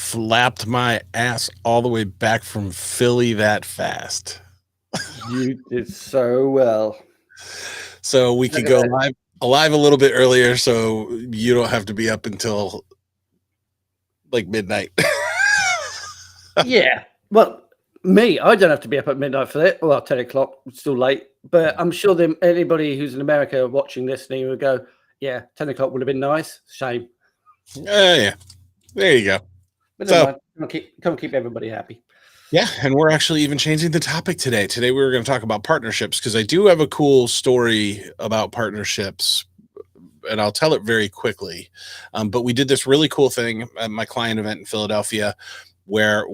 flapped my ass all the way back from Philly that fast. You did so well. So we Look could at go that. live a little bit earlier so you don't have to be up until like midnight. Yeah. Well, I don't have to be up at midnight for that. Well, 10 o'clock, it's still late. But I'm sure anybody who's in America watching this thing would go, yeah, 10 o'clock would have been nice. Shame. Yeah. There you go. But So never mind. Come keep everybody happy. yeah, and we're actually even changing the topic today. Today we were going to talk about partnerships because I do have a cool story about partnerships, and I'll tell it very quickly. But we did this really cool thing at my client event in Philadelphia where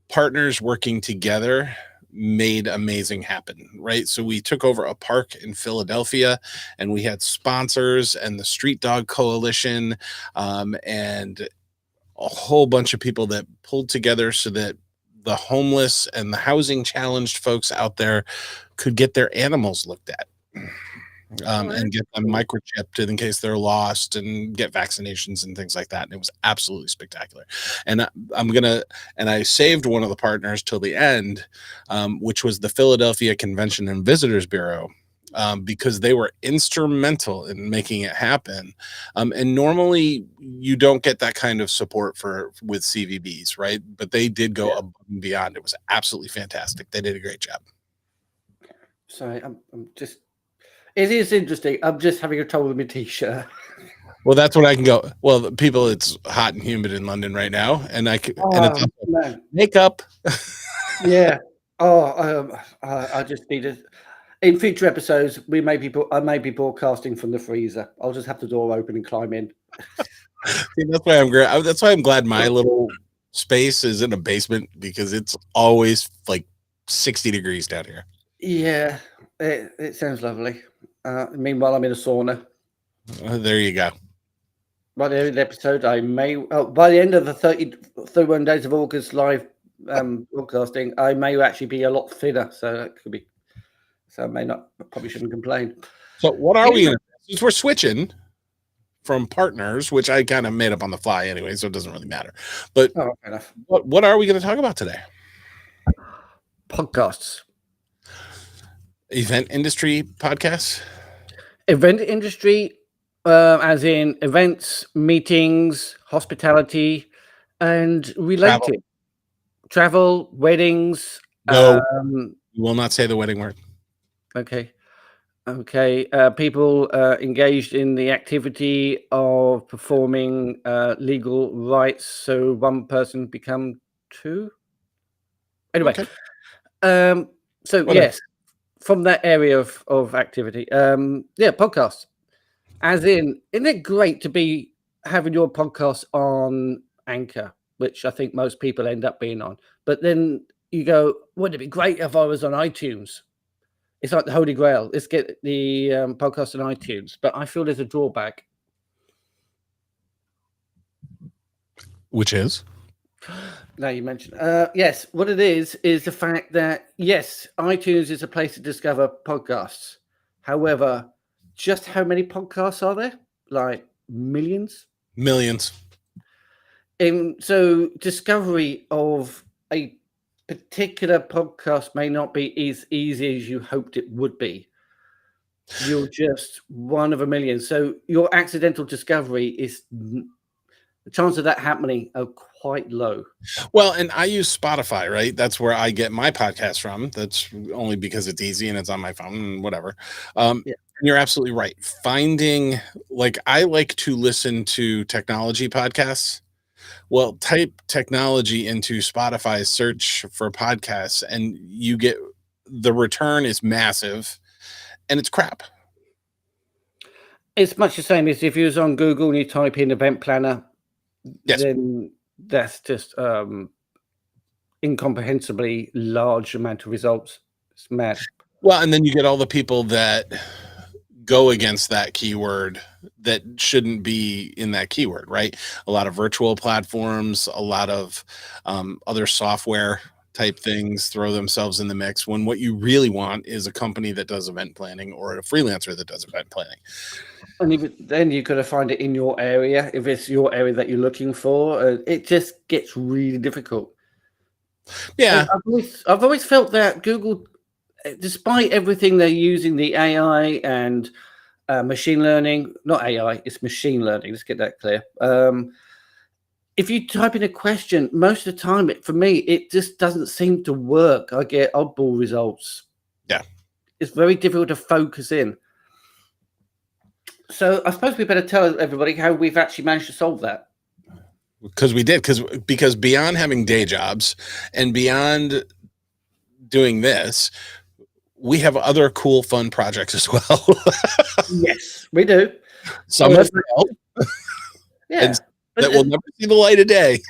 partners working together made amazing happen, right? So we took over a park in Philadelphia and we had sponsors and the Street Dog Coalition and a whole bunch of people that pulled together so that the homeless and the housing challenged folks out there could get their animals looked at and get them microchipped in case they're lost and get vaccinations and things like that. And it was absolutely spectacular. And I saved one of the partners till the end, which was the Philadelphia Convention and Visitors Bureau. Because they were instrumental in making it happen. And normally you don't get that kind of support with CVBs, right? But they did go above and beyond. It was absolutely fantastic. They did a great job. Sorry, it is interesting. I'm just having a trouble with my t-shirt. Well, that's what I can go. Well, people, it's hot and humid in London right now, and and it's makeup. Yeah. I just need it. In future episodes, I may be broadcasting from the freezer. I'll just have the door open and climb in. See, that's why I'm great. That's why I'm glad my little space is in a basement because it's always like 60 degrees down here. Yeah, it sounds lovely. Meanwhile, I'm in a sauna. There you go. By the end of the episode, by the end of the 31 days of August live broadcasting, I may actually be a lot thinner. So that could be. So I probably shouldn't complain. So what are we? Since we're switching from partners, which I kind of made up on the fly anyway, so it doesn't really matter. But fair enough. What are we going to talk about today? Podcasts. Event industry podcasts? Event industry, as in events, meetings, hospitality, and related. Travel, weddings. No, you will not say the wedding word. Okay. People engaged in the activity of performing legal rights, so one person become two. Anyway, okay. So whatever. Yes, from that area of activity, podcasts. As in, isn't it great to be having your podcast on Anchor, which I think most people end up being on, but then you go, wouldn't it be great if I was on iTunes? It's like the Holy Grail. Let's get the podcast on iTunes. But I feel there's a drawback. Which is? Now you mentioned. Yes, what it is the fact that, yes, iTunes is a place to discover podcasts. However, just how many podcasts are there? Like millions? Millions. And so discovery of a particular podcast may not be as easy as you hoped it would be. You're just one of a million. So your accidental discovery is the chance of that happening are quite low. Well, and I use Spotify, right? That's where I get my podcast from. That's only because it's easy and it's on my phone and whatever. And you're absolutely right. I like to listen to technology podcasts. Well, type technology into Spotify, search for podcasts, and you get the return is massive, and it's crap. It's much the same as if you was on Google and you type in event planner, then that's just incomprehensibly large amount of results. It's mad. Well, and then you get all the people that go against that keyword that shouldn't be in that keyword, right? A lot of virtual platforms, a lot of other software type things throw themselves in the mix when what you really want is a company that does event planning or a freelancer that does event planning. And even then, you've got to find it in your area. If it's your area that you're looking for, it just gets really difficult. Yeah. I've always felt that Google, despite everything they're using, the AI and machine learning, not AI, it's machine learning. Let's get that clear. If you type in a question, most of the time, for me, it just doesn't seem to work. I get oddball results. Yeah. It's very difficult to focus in. So I suppose we better tell everybody how we've actually managed to solve that. Because we did, because beyond having day jobs and beyond doing this, we have other cool, fun projects as well. Yes, we do. Some have failed, yeah, that will never see the light of day.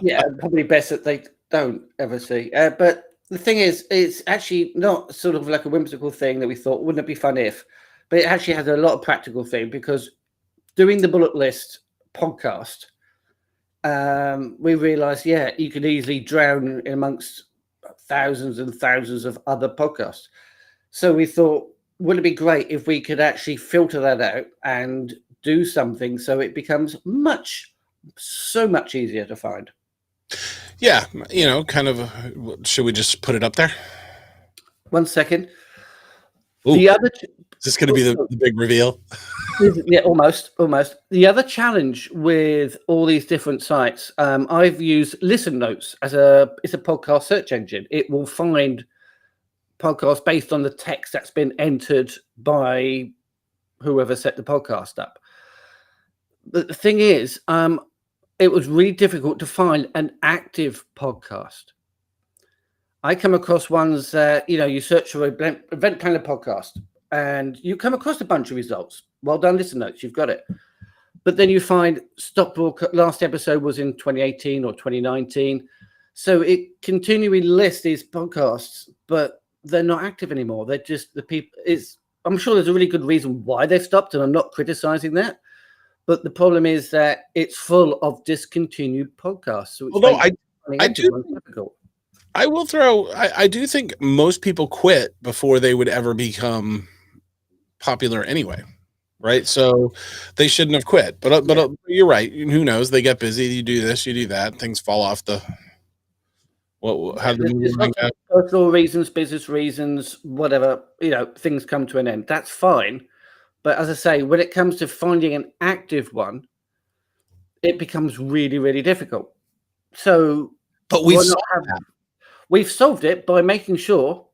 Yeah, probably best that they don't ever see. But the thing is, it's actually not sort of like a whimsical thing that we thought, wouldn't it be fun if? But it actually has a lot of practical thing, because doing the bullet list podcast, we realized, yeah, you could easily drown in amongst thousands and thousands of other podcasts. So we thought, wouldn't it be great if we could actually filter that out and do something so it becomes so much easier to find? Yeah, kind of. Should we just put it up there? 1 second. Ooh, the other is this going to be the big reveal? Yeah, almost. The other challenge with all these different sites, I've used Listen Notes it's a podcast search engine. It will find podcasts based on the text that's been entered by whoever set the podcast up. But the thing is, it was really difficult to find an active podcast. I come across ones that, you search for event planner podcast and you come across a bunch of results. Well done, Listen Notes, you've got it. But then you find stop broadcast, last episode was in 2018 or 2019. So it continually lists these podcasts, but they're not active anymore. They're just the people. I'm sure there's a really good reason why they've stopped, and I'm not criticizing that. But the problem is that it's full of discontinued podcasts. So although I do think most people quit before they would ever become popular anyway, right? So they shouldn't have quit. But you're right. Who knows? They get busy. You do this, you do that. Things fall off the. How do the personal reasons, business reasons, whatever, things come to an end. That's fine. But as I say, when it comes to finding an active one, it becomes really, really difficult. So, but we've solved it by making sure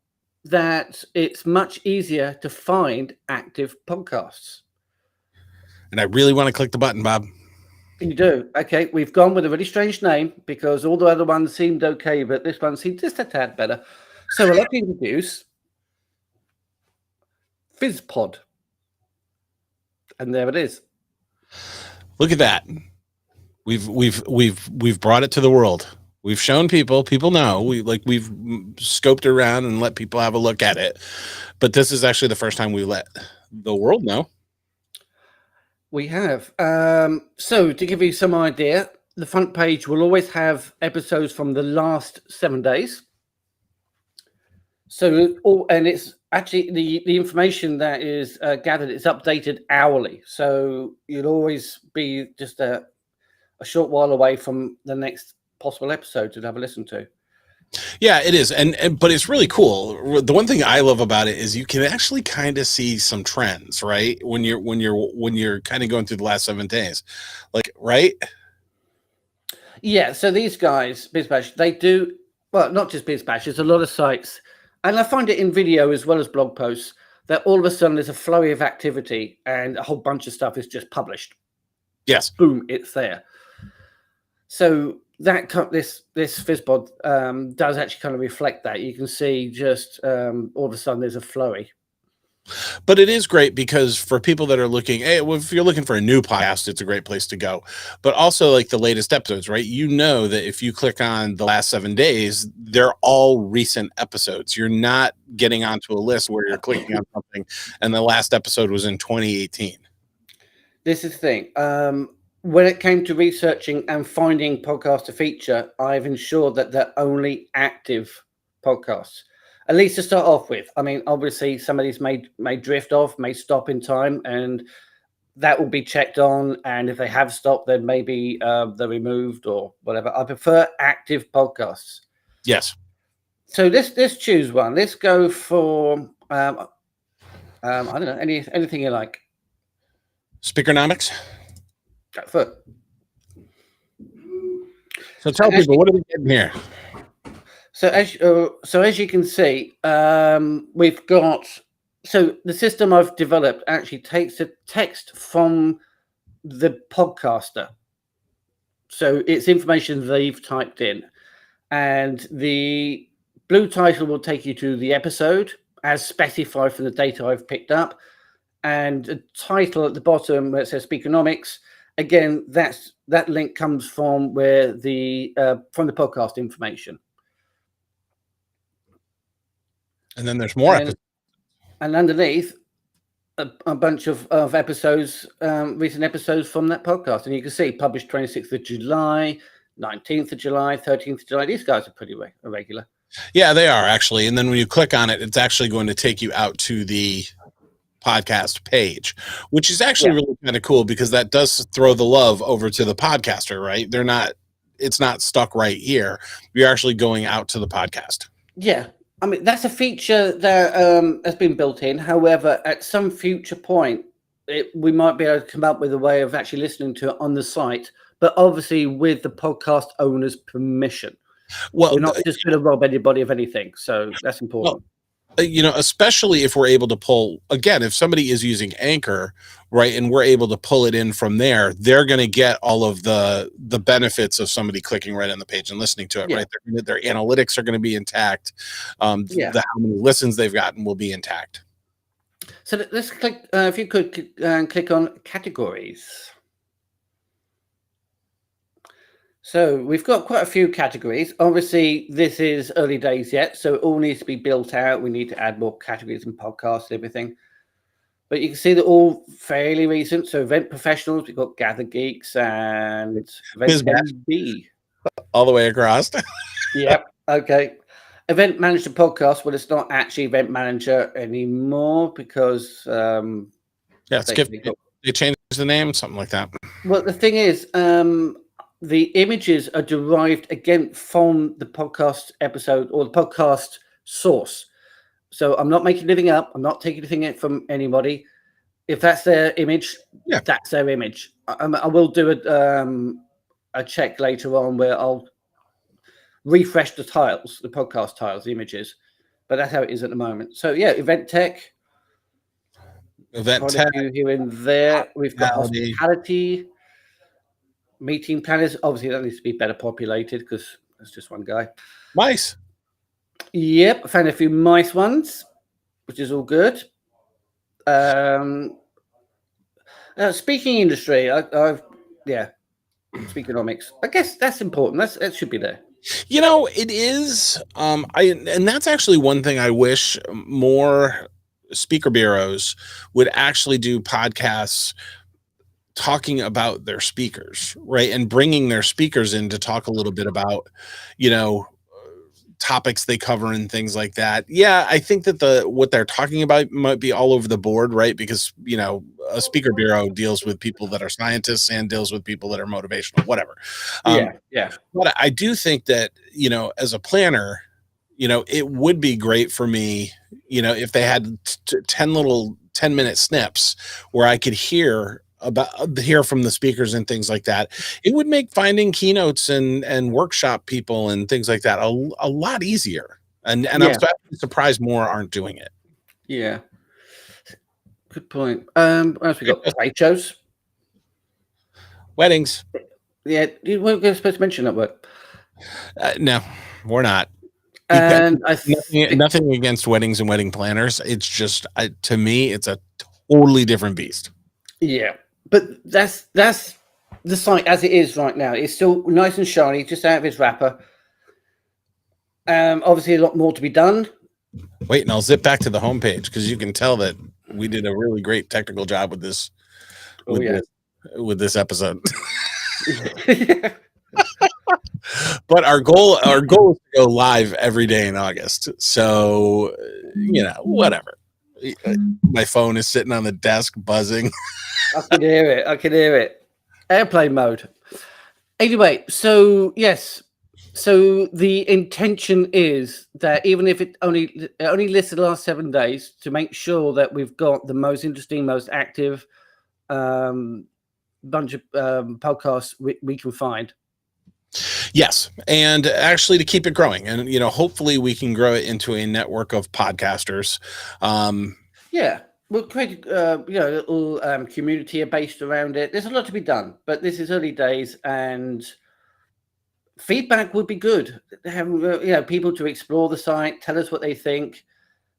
that it's much easier to find active podcasts. And I really want to click the button, Bob. You do. Okay, we've gone with a really strange name because all the other ones seemed okay, but this one seemed just a tad better. So I'd like to introduce Phizzpod. And there it is. Look at that. We've brought it to the world. We've shown people know. We've scoped around and let people have a look at it. But this is actually the first time we let the world know. We have. So to give you some idea, the front page will always have episodes from the last 7 days. So, and it's actually the information that is gathered is updated hourly. So you'll always be just a short while away from the next possible episode to have a listen to. Yeah, it is. But it's really cool. The one thing I love about it is you can actually kind of see some trends, right? When you're kind of going through the last 7 days, right? Yeah. So these guys, BizBash, they do, well, not just BizBash, there's a lot of sites, and I find it in video as well as blog posts, that all of a sudden there's a flurry of activity and a whole bunch of stuff is just published. Yes. Boom, it's there. So this Phizzpod does actually kind of reflect that. You can see just all of a sudden there's a flurry. But it is great because for people that are looking, if you're looking for a new podcast, it's a great place to go. But also the latest episodes, right? That if you click on the last 7 days, they're all recent episodes. You're not getting onto a list where you're clicking on something and the last episode was in 2018. This is the thing. when it came to researching and finding podcasts to feature, I've ensured that they're only active podcasts, at least to start off with. I mean, obviously, some of these may drift off, may stop in time, and that will be checked on. And if they have stopped, then maybe they're removed or whatever. I prefer active podcasts. Yes. So let's choose one. Let's go for I don't know, anything you like. Speakernomics. Go for it. So tell people, what are we getting here? So as you can see, we've got, so the system I've developed actually takes the text from the podcaster. So it's information they've typed in, and the blue title will take you to the episode as specified from the data I've picked up, and a title at the bottom where it says Speakernomics. Again, that link comes from where from the podcast information. And then there's more episodes. And underneath, a bunch of episodes, recent episodes from that podcast. And you can see published 26th of July, 19th of July, 13th of July. These guys are pretty regular. Yeah, they are actually. And then when you click on it, it's actually going to take you out to the podcast page, which is actually really kind of cool, because that does throw the love over to the podcaster, right? It's not stuck right here. You're actually going out to the podcast. Yeah. I mean, that's a feature that has been built in. However, at some future point, we might be able to come up with a way of actually listening to it on the site, but obviously with the podcast owner's permission. Well, we're not just going to rob anybody of anything. So that's important. Well, especially if we're able to pull, again, if somebody is using Anchor, right, and we're able to pull it in from there, they're going to get all of the benefits of somebody clicking right on the page and listening to it, right? Their analytics are going to be intact. How many listens they've gotten will be intact. So let's click, if you could click on categories. So we've got quite a few categories. Obviously, this is early days yet, so it all needs to be built out. We need to add more categories and podcasts and everything. But you can see they're all fairly recent. So event professionals, we've got Gather Geeks and Event B. All the way across. Yep. Okay. Event Manager podcast. Well, it's not actually Event Manager anymore because they changed the name, something like that. Well, the thing is, the images are derived again from the podcast episode or the podcast source. So I'm not making anything up. I'm not taking anything from anybody. If that's their image, that's their image. I will do a check later on where I'll refresh the tiles, the podcast tiles, the images. But that's how it is at the moment. So yeah, event tech. Event tech. Here and there. We've got hospitality. Meeting planners, obviously that needs to be better populated because there's just one guy. Mice. Yep, I found a few mice ones, which is all good. Speaking industry, Speakernomics. I guess that's important. That should be there. It is. And that's actually one thing I wish more speaker bureaus would actually do podcasts talking about their speakers, right? And bringing their speakers in to talk a little bit about, topics they cover and things like that. Yeah, I think that what they're talking about might be all over the board, right? Because, a speaker bureau deals with people that are scientists and deals with people that are motivational, whatever. But I do think that, as a planner, it would be great for me, if they had 10-minute snips where I could hear from the speakers and things like that. It would make finding keynotes and workshop people and things like that a lot easier. And I'm surprised more aren't doing it. Yeah. Good point. What else we got? Trade shows. Weddings. Yeah, you weren't supposed to mention that word. No, we're not. And nothing against weddings and wedding planners. It's just, to me, it's a totally different beast. Yeah. But that's the site as it is right now. It's still nice and shiny, just out of its wrapper. Obviously, a lot more to be done. Wait, and I'll zip back to the homepage because you can tell that we did a really great technical job with this. with this episode. But our goal is to go live every day in August. So, whatever. My phone is sitting on the desk buzzing. I can hear it. Airplane mode. Anyway, so yes. So the intention is that even if it only lists the last 7 days, to make sure that we've got the most interesting, most active bunch of podcasts we can find. Yes, and actually to keep it growing, and hopefully we can grow it into a network of podcasters. Yeah, we'll create a little community based around it. There's a lot to be done, but this is early days, and feedback would be good. Have people to explore the site, tell us what they think,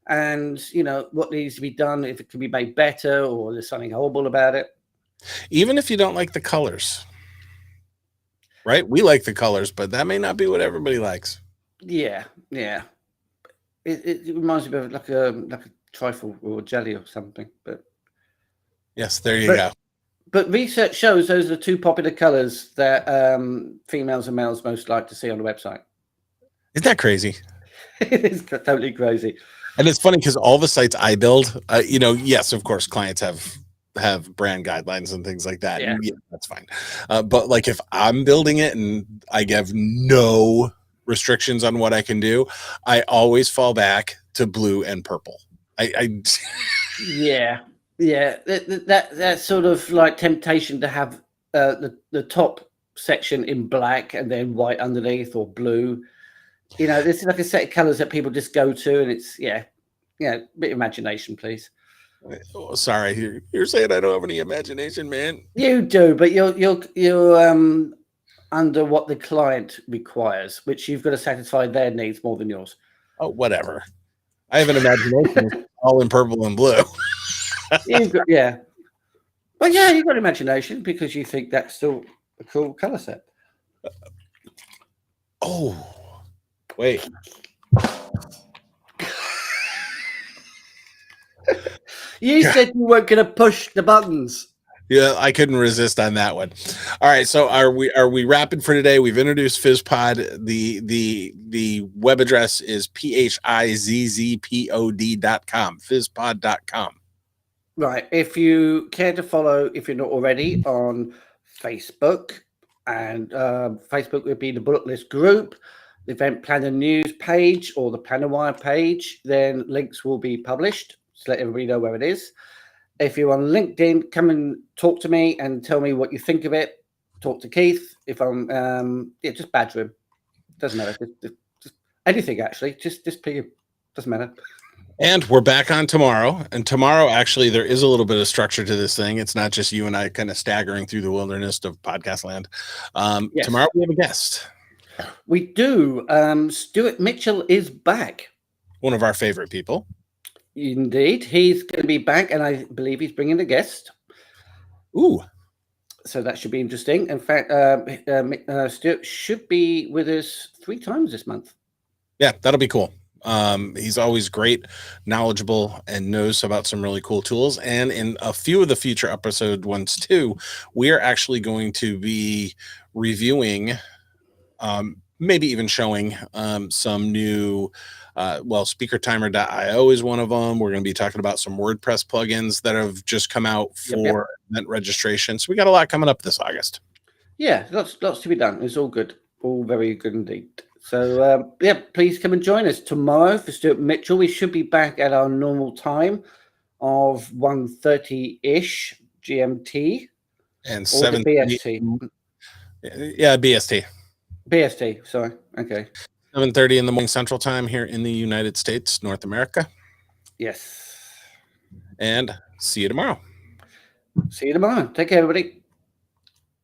and what needs to be done, if it can be made better or there's something horrible about it. Even if you don't like the colors. Right? We like the colors, but that may not be what everybody likes. Yeah. It reminds me of like a trifle or jelly or something. But yes, there you go. But research shows those are the 2 popular colors that females and males most like to see on the website. Isn't that crazy? It is totally crazy. And it's funny because all the sites I build, yes, of course, clients have brand guidelines and things like that. Yeah, that's fine. But like if I'm building it and I give no restrictions on what I can do, I always fall back to blue and purple. Yeah. That sort of like temptation to have the top section in black and then white underneath or blue. This is like a set of colors that people just go to, and it's a bit of imagination, please. Oh, sorry, you're saying I don't have any imagination, man. You do, but you're under what the client requires, which you've got to satisfy their needs more than yours. Oh, whatever. I have an imagination all in purple and blue. Yeah. Well, yeah, you've got imagination because you think that's still a cool color set. Oh, wait. You said you weren't going to push the buttons. Yeah, I couldn't resist on that one. All right, so are we wrapping for today? We've introduced Phizzpod. The web address is phizzpod.com, phizzpod.com. Right. If you care to follow, if you're not already, on Facebook, and Facebook would be the Bullet List group, the Event Planner News page, or the Planner Wire page, then links will be published to let everybody know where it is. If you're on LinkedIn, come and talk to me and tell me what you think of it. Talk to Keith. If I'm, just badger him. Doesn't matter. Just anything, actually. Just ping him. Doesn't matter. And we're back on tomorrow. And tomorrow, actually, there is a little bit of structure to this thing. It's not just you and I kind of staggering through the wilderness of podcast land. Yes. Tomorrow, we have a guest. We do. Stuart Mitchell is back. One of our favorite people. Indeed. He's going to be back, and I believe he's bringing a guest. Ooh. So that should be interesting. In fact, Stuart should be with us 3 times this month. Yeah, that'll be cool. He's always great, knowledgeable, and knows about some really cool tools. And in a few of the future episode ones too, we are actually going to be reviewing, maybe even showing some new, speakertimer.io is one of them. We're going to be talking about some WordPress plugins that have just come out for event registration. So we got a lot coming up this August. Yeah, lots to be done. It's all good. All very good indeed. So, please come and join us tomorrow for Stuart Mitchell. We should be back at our normal time of 1:30-ish GMT. And 7 BST. Yeah, BST. BST, sorry. Okay. 7:30 in the morning Central Time here in the United States, North America. Yes. And see you tomorrow. See you tomorrow. Take care, everybody.